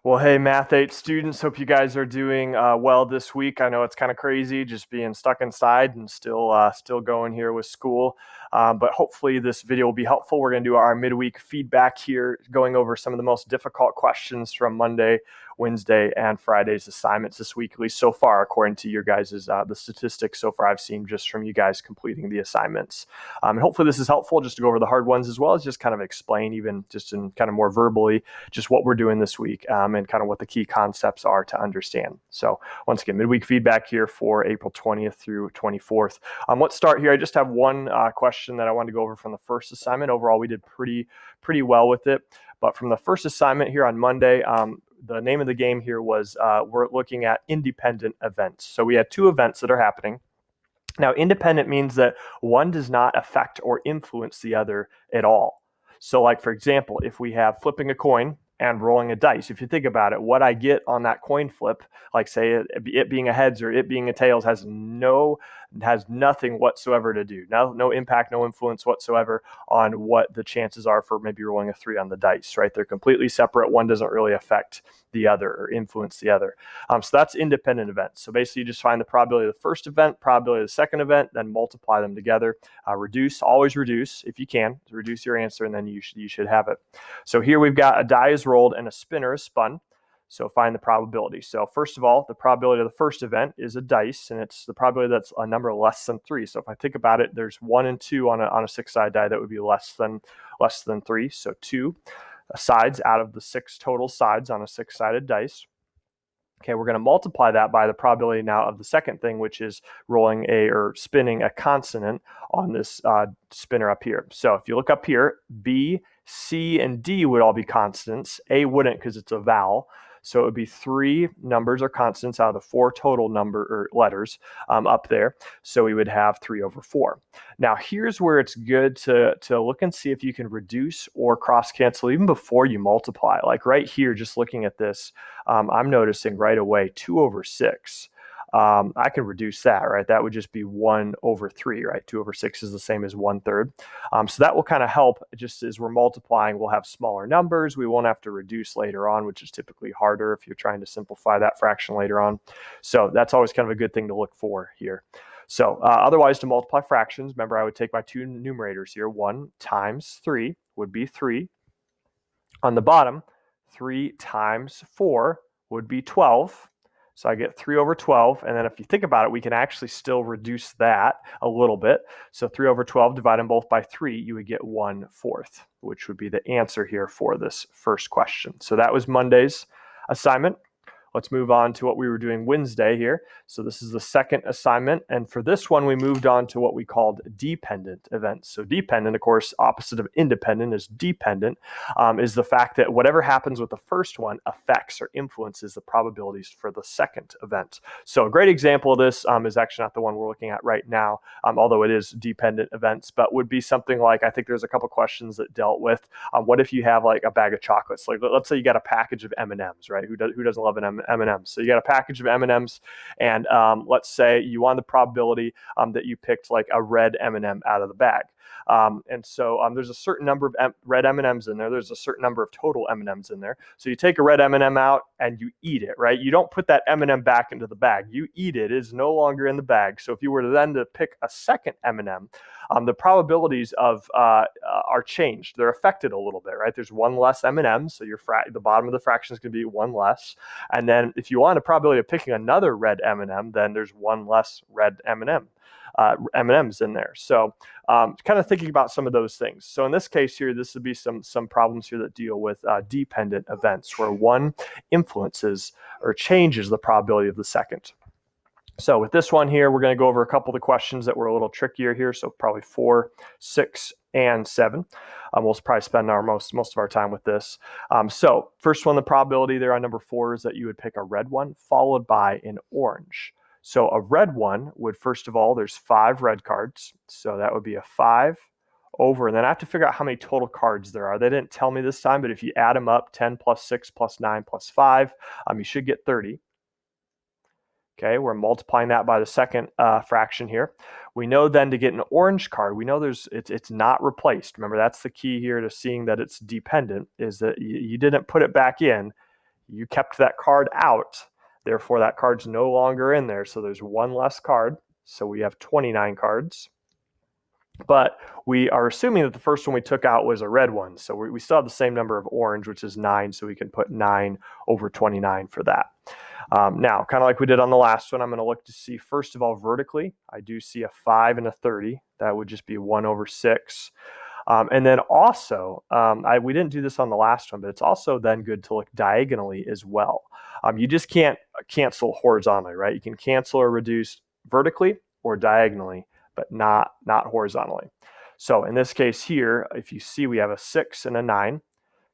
Well, hey, Math 8 students, hope you guys are doing well this week. I know it's kind of crazy just being stuck inside and still going here with school. But hopefully this video will be helpful. We're going to do our midweek feedback here, going over some of the most difficult questions from Monday, Wednesday, and Friday's assignments this week, at least so far, according to your guys' the statistics so far I've seen just from you guys completing the assignments. And hopefully this is helpful just to go over the hard ones as well as just kind of explain, even just in kind of more verbally, just what we're doing this week. And kind of what the key concepts are to understand. So once again, midweek feedback here for April 20th through 24th. Let's start here. I just have one question that I wanted to go over from the first assignment. Overall, we did pretty well with it. But from the first assignment here on Monday, the name of the game here was we're looking at independent events. So we had two events that are happening. Now, independent means that one does not affect or influence the other at all. So like, for example, if we have flipping a coin and rolling a dice, if you think about it, what I get on that coin flip, like say it being a heads or it being a tails, has nothing whatsoever to do. No impact, no influence whatsoever on what the chances are for maybe rolling a 3 on the dice, right? They're completely separate. One doesn't really affect the other or influence the other. So that's independent events. So basically you just find the probability of the first event, probability of the second event, then multiply them together. Always reduce if you can, to reduce your answer, and then you should have it. So here we've got a die is rolled and a spinner is spun. So find the probability. So first of all, the probability of the first event is a dice, and it's the probability that's a number less than 3. So if I think about it, there's 1 and 2 on a 6-sided die that would be less than 3. So 2 sides out of the 6 total sides on a 6-sided dice. Okay, we're going to multiply that by the probability now of the second thing, which is spinning a consonant on this spinner up here. So if you look up here, B, C, and D would all be constants. A wouldn't because it's a vowel. So it would be 3 numbers or constants out of the 4 total letters up there. So we would have 3 over 4. Now here's where it's good to look and see if you can reduce or cross cancel even before you multiply. Like right here, just looking at this, I'm noticing right away 2 over 6. I can reduce that, right? That would just be 1 over 3, right? 2 over 6 is the same as 1/3. So that will kind of help just as we're multiplying. We'll have smaller numbers. We won't have to reduce later on, which is typically harder if you're trying to simplify that fraction later on. So that's always kind of a good thing to look for here. So otherwise, to multiply fractions, remember I would take my two numerators here. 1 times 3 would be 3. On the bottom, 3 times 4 would be 12. So I get 3 over 12, and then if you think about it, we can actually still reduce that a little bit. So 3 over 12, divide them both by 3, you would get 1/4, which would be the answer here for this first question. So that was Monday's assignment. Let's move on to what we were doing Wednesday here. So this is the second assignment. And for this one, we moved on to what we called dependent events. So dependent, of course, opposite of independent is dependent, is the fact that whatever happens with the first one affects or influences the probabilities for the second event. So a great example of this is actually not the one we're looking at right now, although it is dependent events, but would be something like, I think there's a couple questions that dealt with, what if you have like a bag of chocolates? Like let's say you got a package of M&Ms, right? Who doesn't love an M&Ms? So you got a package of M&Ms, and let's say you want the probability that you picked like a red M&M out of the bag. And so there's a certain number of red M&Ms in there. There's a certain number of total M&Ms in there. So you take a red M&M out and you eat it, right? You don't put that M&M back into the bag. You eat it. It is no longer in the bag. So if you were to then to pick a second M&M, the probabilities of are changed. They're affected a little bit, right? There's 1 less M&M, so the bottom of the fraction is going to be 1 less. And then if you want a probability of picking another red M&M, then there's 1 less red M&Ms in there. So kind of thinking about some of those things. So in this case here, this would be some problems here that deal with dependent events where one influences or changes the probability of the second. So with this one here, we're going to go over a couple of the questions that were a little trickier here. So probably 4, 6, and 7. We'll probably spend most of our time with this. So first one, the probability there on number 4 is that you would pick a red one followed by an orange. So a red one would, first of all, there's 5 red cards. So that would be a 5 over, and then I have to figure out how many total cards there are. They didn't tell me this time, but if you add them up, 10 plus 6 plus 9 plus 5, you should get 30. Okay, we're multiplying that by the second fraction here. We know then to get an orange card, we know it's not replaced. Remember, that's the key here to seeing that it's dependent, is that you didn't put it back in. You kept that card out. Therefore, that card's no longer in there. So there's one less card. So we have 29 cards. But we are assuming that the first one we took out was a red one. So we still have the same number of orange, which is 9. So we can put 9 over 29 for that. Now, kind of like we did on the last one, I'm going to look to see, first of all, vertically. I do see a 5 and a 30. That would just be 1 over 6. And then also, we didn't do this on the last one, but it's also then good to look diagonally as well. You just can't cancel horizontally, right? You can cancel or reduce vertically or diagonally, but not horizontally. So in this case here, if you see, we have a 6 and a 9.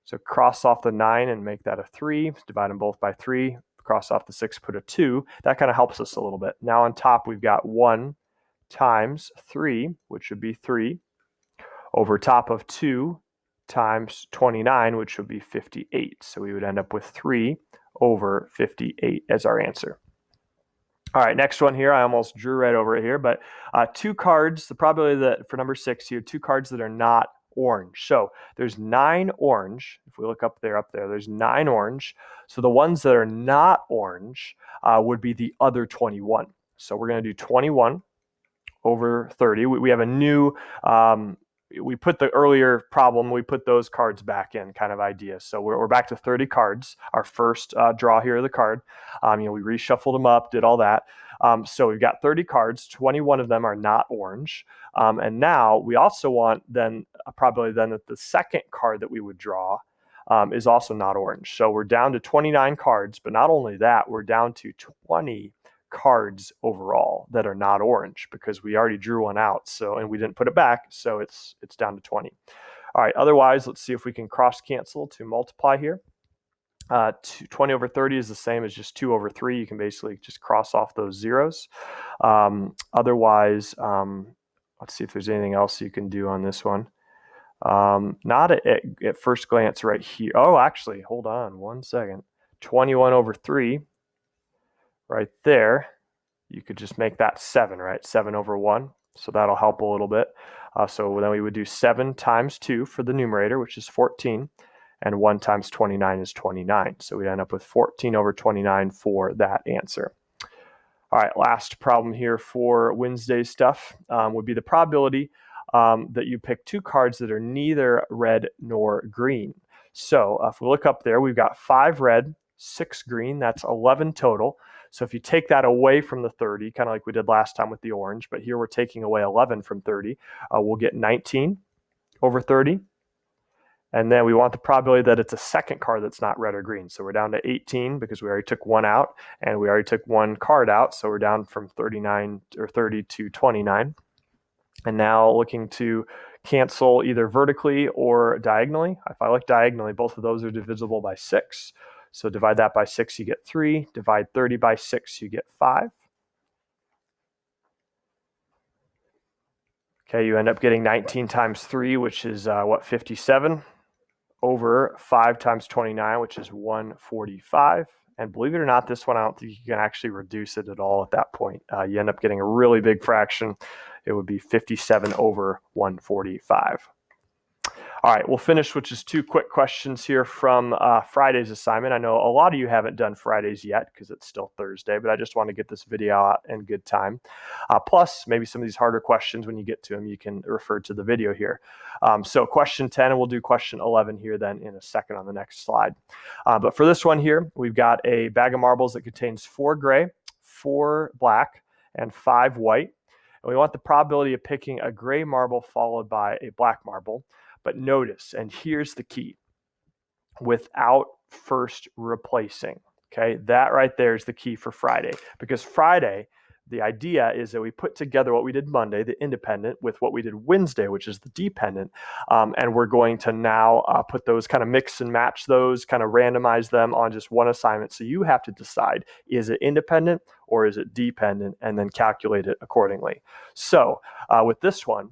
So cross off the 9 and make that a 3. Divide them both by 3. Cross off the 6, put a 2. That kind of helps us a little bit. Now on top, we've got 1 times 3, which would be 3, over top of 2 times 29, which would be 58. So we would end up with 3 over 58 as our answer. All right, next one here. I almost drew right over it here, but 2 cards, the probability that for number 6 here, 2 cards that are not orange. So there's 9 orange. If we look up there, there's 9 orange. So the ones that are not orange would be the other 21. So we're going to do 21 over 30. We have a new, we put the earlier problem, we put those cards back in kind of idea. So we're back to 30 cards. Our first draw here of the card. We reshuffled them up, did all that. So we've got 30 cards, 21 of them are not orange. And now we also want then probably then that the second card that we would draw is also not orange. So we're down to 29 cards, but not only that, we're down to 20 cards overall that are not orange because we already drew one out. So, and we didn't put it back. So it's down to 20. All right. Otherwise, let's see if we can cross cancel to multiply here. 20 over 30 is the same as just 2 over 3. You can basically just cross off those zeros. Otherwise, let's see if there's anything else you can do on this one. Not at first glance right here. Oh, actually, hold on one second. 21 over 3 right there. You could just make that 7, right? 7 over 1. So that'll help a little bit. So then we would do 7 times 2 for the numerator, which is 14. And 1 times 29 is 29. So we'd end up with 14 over 29 for that answer. All right, last problem here for Wednesday stuff would be the probability that you pick 2 cards that are neither red nor green. So if we look up there, we've got 5 red, 6 green. That's 11 total. So if you take that away from the 30, kind of like we did last time with the orange, but here we're taking away 11 from 30, we'll get 19 over 30. And then we want the probability that it's a second card that's not red or green. So we're down to 18 because we already took 1 out, and we already took 1 card out. So we're down from 39 or 30 to 29. And now looking to cancel either vertically or diagonally. If I look diagonally, both of those are divisible by 6. So divide that by 6, you get 3. Divide 30 by 6, you get 5. Okay, you end up getting 19 times 3, which is 57, over 5 times 29, which is 145. And believe it or not, this one, I don't think you can actually reduce it at all at that point. You end up getting a really big fraction. It would be 57 over 145. All right, we'll finish with just 2 quick questions here from Friday's assignment. I know a lot of you haven't done Fridays yet because it's still Thursday, but I just want to get this video out in good time. Plus, maybe some of these harder questions, when you get to them, you can refer to the video here. So question 10, and we'll do question 11 here then in a second on the next slide. But for this one here, we've got a bag of marbles that contains 4 gray, 4 black, and 5 white. And we want the probability of picking a gray marble followed by a black marble. But notice, and here's the key, without first replacing. Okay, that right there is the key for Friday. Because Friday, the idea is that we put together what we did Monday, the independent, with what we did Wednesday, which is the dependent. And we're going to now put those, kind of mix and match those, kind of randomize them on just one assignment. So you have to decide, is it independent or is it dependent, and then calculate it accordingly. So with this one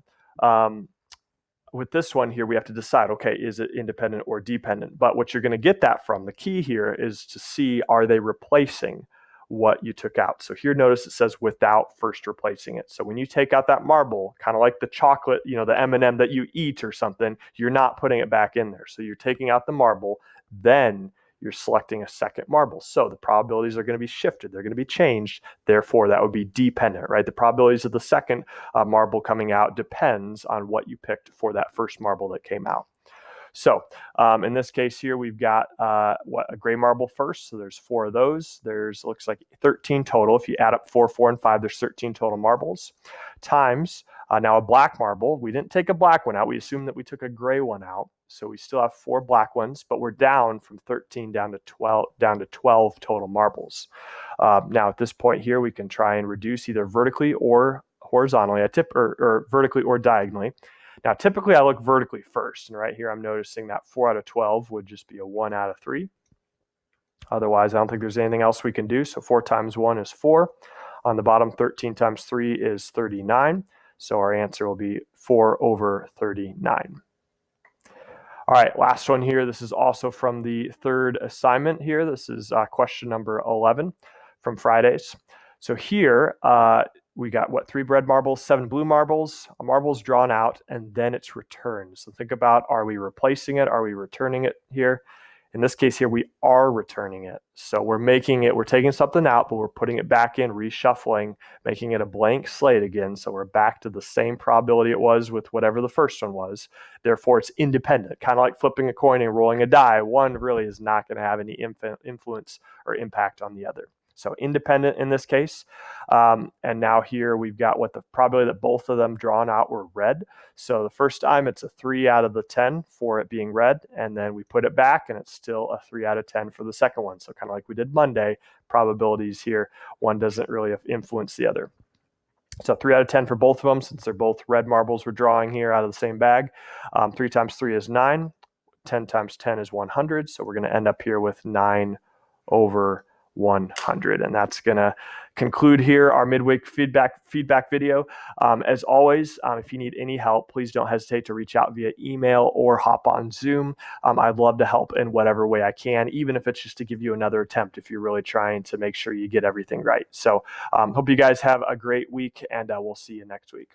here, we have to decide, okay, is it independent or dependent? But what you're going to get that from, the key here is to see, are they replacing what you took out? So here, notice it says without first replacing it. So when you take out that marble, kind of like the chocolate, the M&M that you eat or something, you're not putting it back in there. So you're taking out the marble, then you're selecting a second marble. So the probabilities are going to be shifted. They're going to be changed. Therefore, that would be dependent, right? The probabilities of the second marble coming out depends on what you picked for that first marble that came out. So in this case here, we've got a gray marble first. So there's 4 of those. There's looks like 13 total. If you add up 4, 4, and 5, there's 13 total marbles. Times now a black marble. We didn't take a black one out. We assumed that we took a gray one out. So we still have 4 black ones, but we're down from 13 down to 12 total marbles. Now at this point here, we can try and reduce either vertically or horizontally, or vertically or diagonally. Now, typically I look vertically first, and right here I'm noticing that 4 out of 12 would just be a 1 out of 3. Otherwise, I don't think there's anything else we can do. So 4 times 1 is 4. On the bottom, 13 times 3 is 39. So our answer will be 4 over 39. All right, last one here. This is also from the third assignment here. This is question number 11 from Fridays. So here, we got 3 red marbles, 7 blue marbles, a marble's drawn out, and then it's returned. So think about, are we replacing it? Are we returning it here? In this case here, we are returning it. So we're taking something out, but we're putting it back in, reshuffling, making it a blank slate again. So we're back to the same probability it was with whatever the first one was. Therefore, it's independent, kind of like flipping a coin and rolling a die. One really is not going to have any influence or impact on the other. So independent in this case. And now here we've got what the probability that both of them drawn out were red. So the first time it's a 3 out of the 10 for it being red. And then we put it back and it's still a 3 out of 10 for the second one. So kind of like we did Monday, probabilities here, one doesn't really influence the other. So 3 out of 10 for both of them, since they're both red marbles we're drawing here out of the same bag. 3 times 3 is 9. 10 times 10 is 100. So we're going to end up here with 9 over 100. And that's going to conclude here our midweek feedback video. As always, if you need any help, please don't hesitate to reach out via email or hop on Zoom. I'd love to help in whatever way I can, even if it's just to give you another attempt if you're really trying to make sure you get everything right. So hope you guys have a great week, and we'll see you next week.